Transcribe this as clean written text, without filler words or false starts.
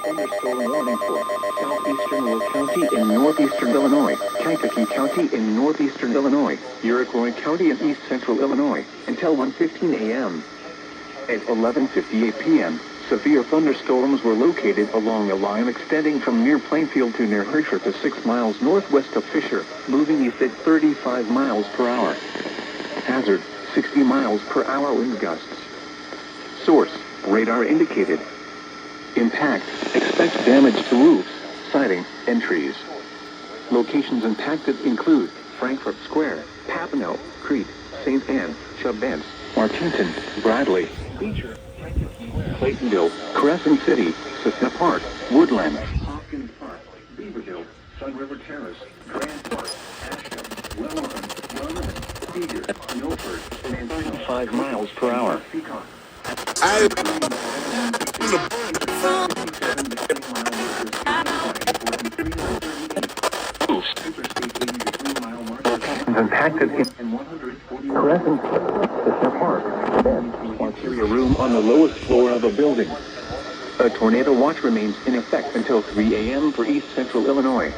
Thunderstorm warning for southeastern Will County in northeastern Illinois, Kankakee County in northeastern Illinois, Iroquois County in east central Illinois, until 1:15 a.m. At 11:58 p.m., severe thunderstorms were located along a line extending from near Plainfield to near Hershey to 6 miles northwest of Fisher, moving east at 35 miles per hour. Hazard, 60 miles per hour wind gusts. Source, radar indicated. Impact, expect damage to roofs, siding, and trees. Locations impacted include Frankfort Square, Papineau, Crete, St. Anne, Chubens, Martinton, Bradley, Beecher, Claytonville, Crescent City, Cissna Park, Woodland, Hopkins Park, Beaverville, Sun River Terrace, Grand Park, Ashton, Wellman, Cedar, Milford, and 5 miles per hour. Impacted in 140 Crescent, Cissna Park, Interior room on the lowest floor of a building. A tornado watch remains in effect until 3 a.m. for east central Illinois.